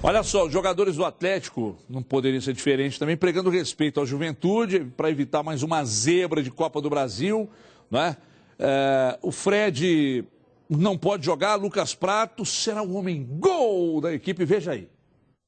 Olha só, os jogadores do Atlético não poderiam ser diferentes também, pregando respeito à juventude, para evitar mais uma zebra de Copa do Brasil, né? O Fred não pode jogar, Lucas Prato será o homem gol da equipe, veja aí.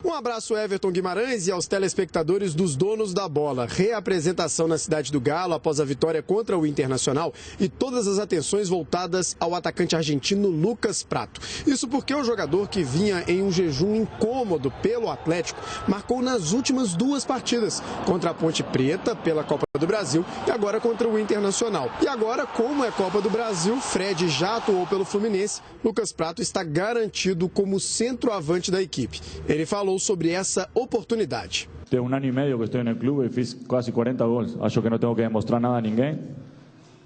Um abraço, Everton Guimarães, e aos telespectadores dos donos da bola. Reapresentação na Cidade do Galo após a vitória contra o Internacional e todas as atenções voltadas ao atacante argentino Lucas Prato. Isso porque o jogador, que vinha em um jejum incômodo pelo Atlético, marcou nas últimas duas partidas, contra a Ponte Preta pela Copa do Brasil e agora contra o Internacional. E agora, como é Copa do Brasil, Fred já atuou pelo Fluminense, Lucas Prato está garantido como centroavante da equipe. Ele falou sobre essa oportunidade. Tem 1 ano e meio que estou no clube e fiz quase 40 gols. Acho que não tenho que demonstrar nada a ninguém.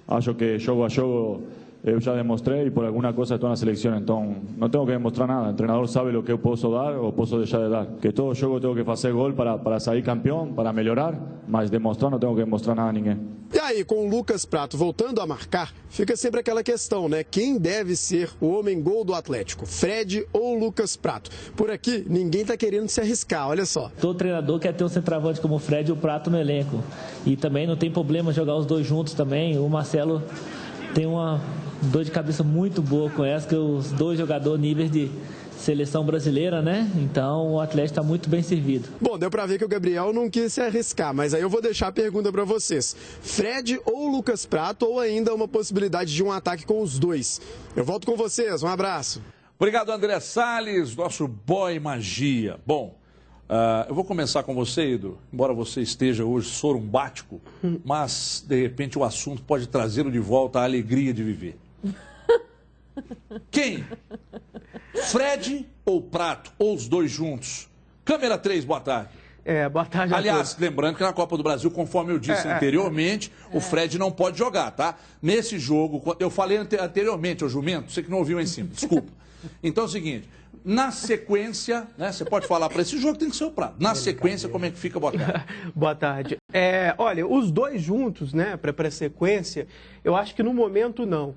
Acho que jogo a jogo eu já demonstrei e por alguma coisa estou na seleção. Então não tenho que demonstrar nada. O treinador sabe o que eu posso dar ou posso deixar de dar. Que todo jogo tenho que fazer gol para sair campeão, para melhorar, mas demonstrar não tenho que demonstrar nada a ninguém. E aí, com o Lucas Prato voltando a marcar, fica sempre aquela questão, né? Quem deve ser o homem-gol do Atlético, Fred ou Lucas Prato? Por aqui, ninguém está querendo se arriscar, olha só. Todo treinador quer ter um centroavante como o Fred e o Prato no elenco. E também não tem problema jogar os dois juntos também. O Marcelo tem uma dor de cabeça muito boa com essa, que os dois jogadores níveis de seleção brasileira, né? Então o Atlético está muito bem servido. Bom, deu para ver que o Gabriel não quis se arriscar, mas aí eu vou deixar a pergunta para vocês. Fred ou Lucas Prato, ou ainda uma possibilidade de um ataque com os dois? Eu volto com vocês, um abraço. Obrigado, André Salles, nosso boy magia. Bom, eu vou começar com você, Edu, embora você esteja hoje sorumbático, mas de repente o assunto pode trazê-lo de volta à alegria de viver. Quem? Fred ou Prato? Ou os dois juntos? Câmera 3, boa tarde. Boa tarde a Aliás, todos. lembrando que na Copa do Brasil, conforme eu disse anteriormente, o Fred não pode jogar, tá? Nesse jogo, eu falei anteriormente, ô jumento, você que não ouviu aí em cima, desculpa. Então é o seguinte, na sequência, né, você pode falar para esse jogo, tem que ser o Prato. Na sequência, como é que fica? Boa tarde. Boa tarde. Olha, os dois juntos, né, para a sequência, eu acho que no momento não.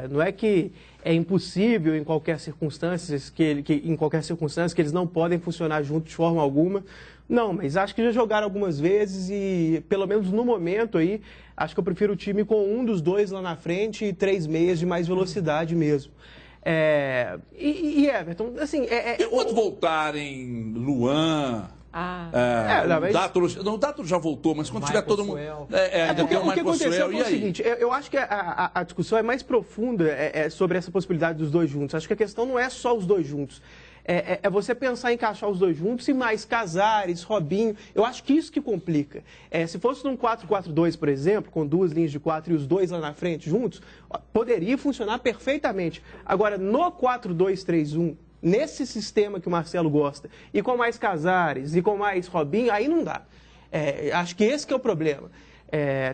Não é que é impossível em qualquer circunstância, em qualquer circunstância que eles não podem funcionar juntos de forma alguma. Não, mas acho que já jogaram algumas vezes e, pelo menos no momento aí, acho que eu prefiro o time com um dos dois lá na frente e 3 meias de mais velocidade mesmo. Everton, assim... E quando voltarem Luan... O Dátulo já voltou, mas quando tiver todo mundo... Ainda tem o Michael Suel, e aí? É o seguinte, eu acho que a discussão é mais profunda sobre essa possibilidade dos dois juntos. Acho que a questão não é só os dois juntos. É você pensar em encaixar os dois juntos e mais Casares, Robinho. Eu acho que isso que complica. Se fosse num 4-4-2, por exemplo, com 2 linhas de 4 e os dois lá na frente juntos, poderia funcionar perfeitamente. Agora, no 4-2-3-1, nesse sistema que o Marcelo gosta, e com mais Casares, e com mais Robinho, aí não dá. Acho que esse que é o problema.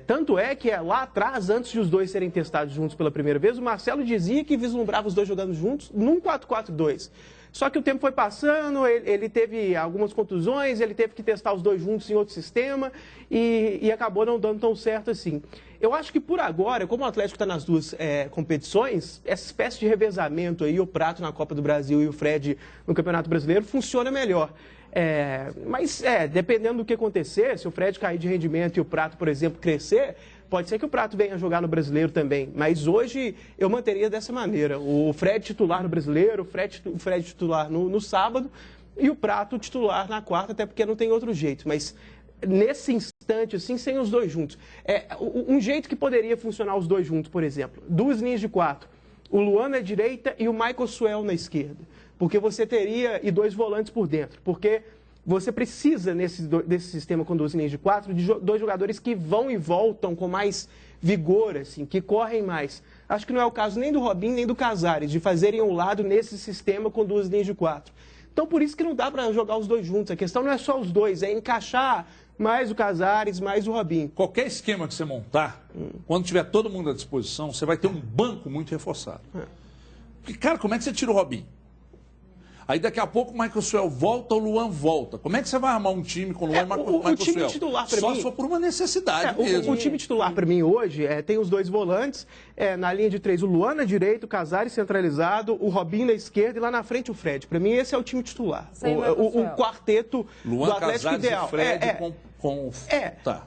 Tanto é que lá atrás, antes de os dois serem testados juntos pela primeira vez, o Marcelo dizia que vislumbrava os dois jogando juntos num 4-4-2. Só que o tempo foi passando, ele teve algumas contusões, ele teve que testar os dois juntos em outro sistema e acabou não dando tão certo assim. Eu acho que por agora, como o Atlético está nas duas competições, essa espécie de revezamento aí, o Prato na Copa do Brasil e o Fred no Campeonato Brasileiro, funciona melhor. Mas dependendo do que acontecer, se o Fred cair de rendimento e o Prato, por exemplo, crescer, pode ser que o Prato venha jogar no Brasileiro também. Mas hoje eu manteria dessa maneira. O Fred titular no Brasileiro, o Fred titular no sábado e o Prato titular na quarta, até porque não tem outro jeito. Mas nesse instante, assim, sem os dois juntos. Um jeito que poderia funcionar os dois juntos, por exemplo, 2 linhas de 4. O Luan na direita e o Michael Suel na esquerda. Porque você teria, e 2 volantes por dentro. Porque você precisa, desse sistema com 2 linhas de 4, de 2 jogadores que vão e voltam com mais vigor, assim, que correm mais. Acho que não é o caso nem do Robinho, nem do Casares, de fazerem um lado nesse sistema com 2 linhas de 4. Então, por isso que não dá para jogar os dois juntos. A questão não é só os dois, é encaixar mais o Casares, mais o Robinho. Qualquer esquema que você montar, quando tiver todo mundo à disposição, você vai ter um banco muito reforçado. Porque, cara, como é que você tira o Robinho? Aí daqui a pouco o Michael Suel volta, o Luan volta. Como é que você vai armar um time com o Luan e o Michael Suel? O time titular para mim... Só se for por uma necessidade mesmo. O time titular para mim hoje tem os dois volantes, na linha de 3 o Luan na direita, o Casares centralizado, o Robinho na esquerda e lá na frente o Fred. Para mim esse é o time titular. O quarteto Luan, do Atlético Casares ideal. E Fred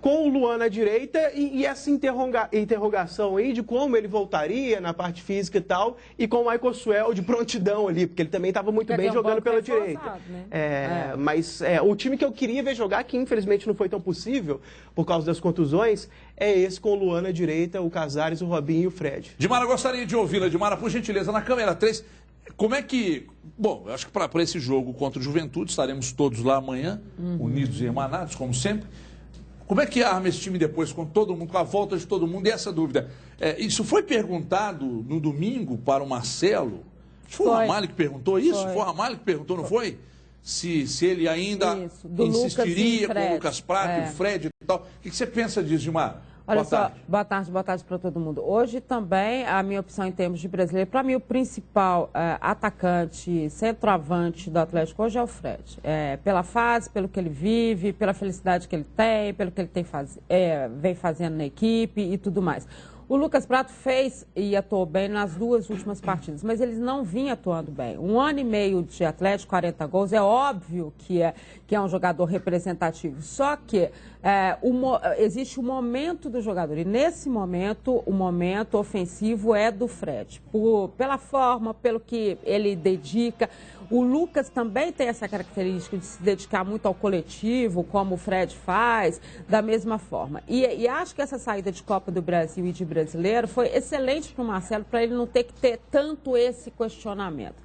Com o Luan na direita e essa interrogação aí de como ele voltaria na parte física e tal, e com o Michael Suel de prontidão ali, porque ele também estava muito bem jogando pela direita. Né? Mas o time que eu queria ver jogar, que infelizmente não foi tão possível por causa das contusões, é esse com o Luan na direita, o Casares, o Robinho e o Fred. Dimara, gostaria de ouvi-la. Dimara, por gentileza, na câmera 3, como é que... Bom, eu acho que para esse jogo contra o Juventude, estaremos todos lá amanhã, unidos e emanados, como sempre. Como é que arma esse time depois com todo mundo, com a volta de todo mundo? E essa dúvida, isso foi perguntado no domingo para o Marcelo? Foi o Ramalho que perguntou isso? Foi o Ramalho que perguntou, não foi? Se ele ainda insistiria com o Lucas Prato e o Fred e tal. O que você pensa disso, Dimara? Olha só, boa tarde para todo mundo. Hoje também, a minha opção em termos de brasileiro, para mim o principal atacante, centroavante do Atlético hoje é o Fred. Pela fase, pelo que ele vive, pela felicidade que ele tem, pelo que ele vem fazendo na equipe e tudo mais. O Lucas Prato fez e atuou bem nas 2 últimas partidas, mas ele não vinha atuando bem. 1 ano e meio de Atlético, 40 gols, é óbvio que é um jogador representativo. Só que existe o momento do jogador e nesse momento, o momento ofensivo é do Fred. Pela forma, pelo que ele dedica. O Lucas também tem essa característica de se dedicar muito ao coletivo, como o Fred faz, da mesma forma. E acho que essa saída de Copa do Brasil e de brasileiro foi excelente para o Marcelo, para ele não ter que ter tanto esse questionamento.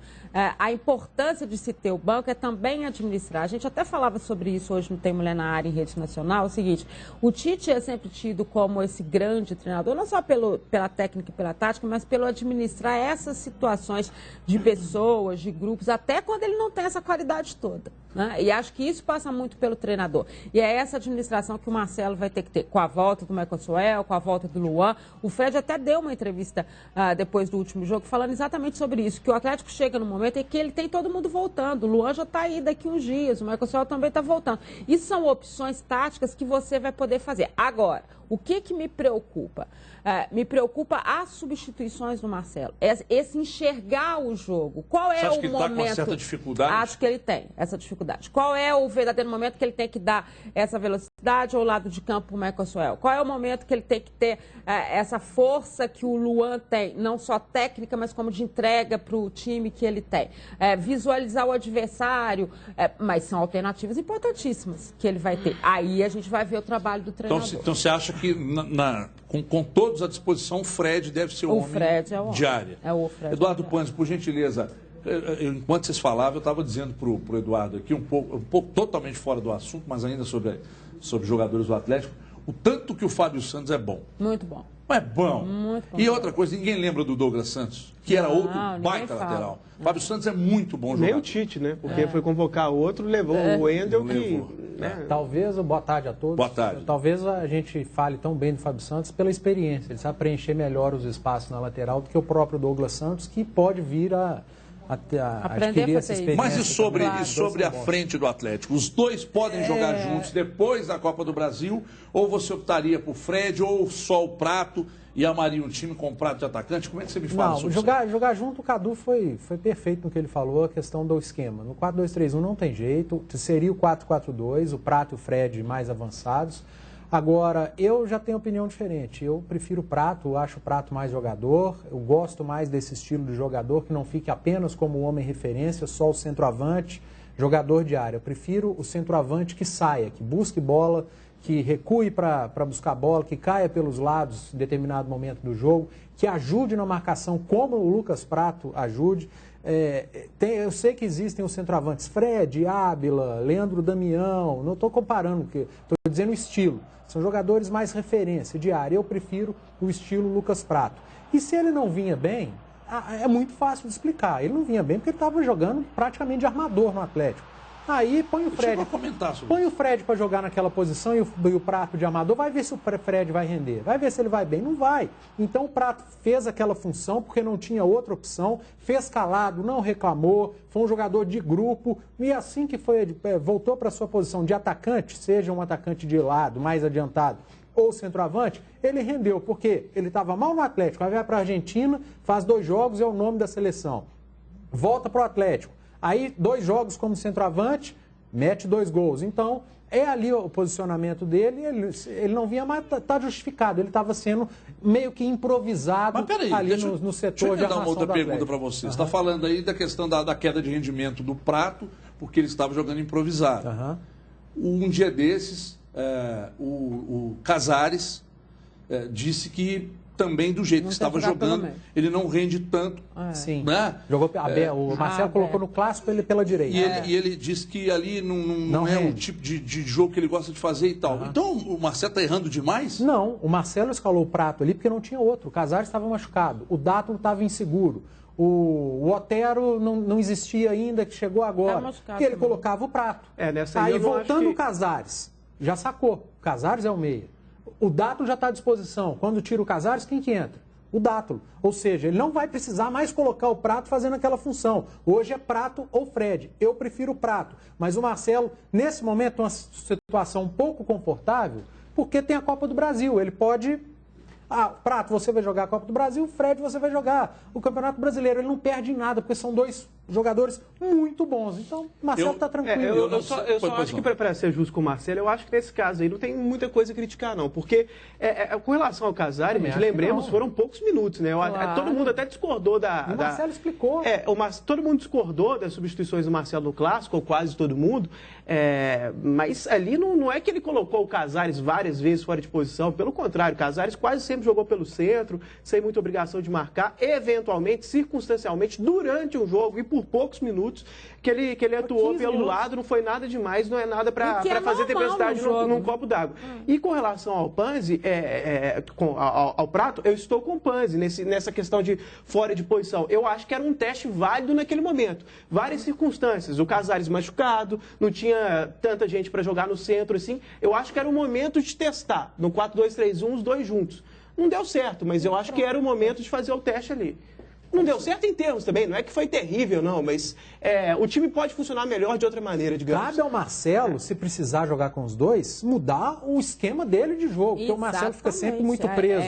A importância de se ter o banco é também administrar. A gente até falava sobre isso hoje no Tem Mulher na Área em rede nacional. É o seguinte, o Tite é sempre tido como esse grande treinador, não só pela técnica e pela tática, mas pelo administrar essas situações de pessoas, de grupos, até quando ele não tem essa qualidade toda. Né? E acho que isso passa muito pelo treinador. E é essa administração que o Marcelo vai ter que ter, com a volta do Michael Suel, com a volta do Luan. O Fred até deu uma entrevista depois do último jogo, falando exatamente sobre isso, que o Atlético chega no momento em que ele tem todo mundo voltando. O Luan já está aí daqui uns dias, o Michael Suel também está voltando. Isso são opções táticas que você vai poder fazer. Agora, o que me preocupa? Me preocupa as substituições do Marcelo. Esse enxergar o jogo. Qual é o momento? Você acha que ele está com uma certa dificuldade? Acho que ele tem essa dificuldade. Qual é o verdadeiro momento que ele tem que dar essa velocidade ao lado de campo para o Michael Suel? Qual é o momento que ele tem que ter essa força que o Luan tem? Não só técnica, mas como de entrega para o time que ele tem. Visualizar o adversário, mas são alternativas importantíssimas que ele vai ter. Aí a gente vai ver o trabalho do treinador. Então você acha que com todos à disposição, o Fred deve ser o homem de área? O Fred. Eduardo Panzi, por gentileza, enquanto vocês falavam, eu estava dizendo para o Eduardo aqui, um pouco totalmente fora do assunto, mas ainda sobre jogadores do Atlético, o tanto que o Fábio Santos é bom. Muito bom. É bom. Muito bom. E outra coisa, ninguém lembra do Douglas Santos, que era outro baita lateral. Fábio Santos é muito bom jogador. Nem o Tite, né? Porque foi convocar outro, levou o Wendel que... Talvez, boa tarde a todos. Boa tarde. Talvez a gente fale tão bem do Fábio Santos pela experiência. Ele sabe preencher melhor os espaços na lateral do que o próprio Douglas Santos, que pode vir a adquirir essa experiência. Mas e sobre a frente do Atlético? Os dois podem jogar juntos depois da Copa do Brasil? Ou você optaria por Fred ou só o Prato e armaria um time com prato de atacante? Como é que você me fala sobre isso? Jogar junto, o Cadu foi perfeito no que ele falou, a questão do esquema. No 4-2-3-1 não tem jeito, seria o 4-4-2, o Prato e o Fred mais avançados. Agora, eu já tenho opinião diferente. Eu prefiro o Prato, acho o Prato mais jogador. Eu gosto mais desse estilo de jogador que não fique apenas como homem referência, só o centroavante, jogador de área. Eu prefiro o centroavante que saia, que busque bola, que recue para buscar bola, que caia pelos lados em determinado momento do jogo, que ajude na marcação como o Lucas Prato ajude. Eu sei que existem os centroavantes Fred, Ábila, Leandro Damião, não estou comparando, estou dizendo o estilo. São jogadores mais referência de área. Eu prefiro o estilo Lucas Prato. E se ele não vinha bem, é muito fácil de explicar. Ele não vinha bem porque ele estava jogando praticamente de armador no Atlético. Aí põe o Fred. Põe o Fred para jogar naquela posição e o Prato de armador, vai ver se o Fred vai render. Vai ver se ele vai bem. Não vai. Então o Prato fez aquela função porque não tinha outra opção, fez calado, não reclamou, foi um jogador de grupo e assim que voltou para sua posição de atacante, seja um atacante de lado, mais adiantado, ou centroavante, ele rendeu, porque ele estava mal no Atlético, aí vai para a Argentina, faz 2 jogos, é o nome da seleção. Volta para o Atlético, aí 2 jogos como centroavante, mete 2 gols. Então, é ali o posicionamento dele, ele não vinha mais, está justificado, ele estava sendo meio que improvisado ali no setor de armação do Atlético. Deixa eu dar uma outra pergunta para você. Você está falando aí da questão da queda de rendimento do Prato, porque ele estava jogando improvisado. Um dia desses, o Casares disse que também do jeito que estava jogando, ele não rende tanto. Sim. Né? Jogou o Marcelo colocou no clássico ele pela direita. E ele disse que ali não é o tipo de jogo que ele gosta de fazer e tal. Então o Marcelo está errando demais? Não, o Marcelo escalou o Prato ali porque não tinha outro. O Casares estava machucado, o Dátulo estava inseguro. O Otero não existia ainda, que chegou agora. E ele colocava o Prato. Aí voltando o Casares, já sacou. O Casares é o meia. O Dátulo já está à disposição. Quando tira o Casares, quem que entra? O Dátulo. Ou seja, ele não vai precisar mais colocar o Prato fazendo aquela função. Hoje é Prato ou Fred. Eu prefiro o Prato. Mas o Marcelo, nesse momento, uma situação um pouco confortável, porque tem a Copa do Brasil. Ele pode... Prato, você vai jogar a Copa do Brasil, Fred, você vai jogar o Campeonato Brasileiro. Ele não perde em nada, porque são 2 jogadores muito bons. Então, o Marcelo está tranquilo. Eu só acho que, para ser justo com o Marcelo, eu acho que nesse caso aí não tem muita coisa a criticar, não. Porque, com relação ao Casares, gente, lembremos, foram poucos minutos, né? Todo mundo até discordou da... O Marcelo explicou. Todo mundo discordou das substituições do Marcelo no Clássico, ou quase todo mundo. Mas ali não é que ele colocou o Casares várias vezes fora de posição. Pelo contrário, o Casares quase sempre jogou pelo centro, sem muita obrigação de marcar, eventualmente, circunstancialmente, durante um jogo e por poucos minutos que ele atuou pelo lado, não foi nada demais, não é nada para fazer tempestade num copo d'água. E com relação ao Panzi, ao Prato, eu estou com o Panzi nessa questão de fora de posição. Eu acho que era um teste válido naquele momento. Várias circunstâncias, o Casares machucado, não tinha tanta gente para jogar no centro, assim. Eu acho que era um momento de testar, no 4-2-3-1, os 2 juntos. Não deu certo, mas eu acho que era o momento de fazer o teste ali. Não deu certo em termos também, não é que foi terrível, não, mas o time pode funcionar melhor de outra maneira, digamos. Cabe ao Marcelo, se precisar jogar com os 2, mudar o esquema dele de jogo, porque o Marcelo fica sempre muito preso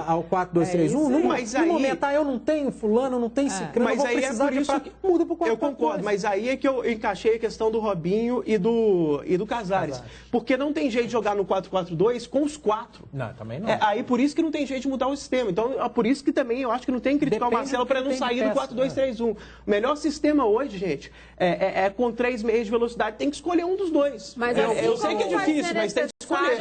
ao 4-2-3-1. No momento, eu não tenho fulano, não tenho ciclano, eu vou precisar de prato, muda pro 4-4-2. Eu concordo, mas aí é que eu encaixei a questão do Robinho e do Casares. Porque não tem jeito de jogar no 4-4-2 com os 4. Não, também não. Aí por isso que não tem jeito de mudar o sistema. Então, por isso que também eu acho que não tem que criticar o Marcelo para não sair do 4-2-3-1. O melhor sistema hoje, gente, é com 3 meios de velocidade. Tem que escolher um dos 2. Mas eu sei que é difícil, mas tem que escolher.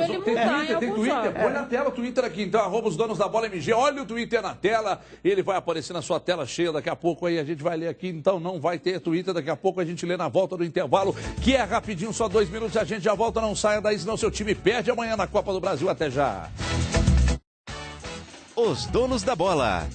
Tem Twitter? Põe na tela o Twitter aqui, então, @ os donos da bola MG. Olha o Twitter na tela, ele vai aparecer na sua tela cheia daqui a pouco, aí a gente vai ler aqui, então não vai ter Twitter, daqui a pouco a gente lê na volta do intervalo, que é rapidinho, só 2 minutos, a gente já volta, não saia daí, senão seu time perde amanhã na Copa do Brasil. Até já. Os donos da bola.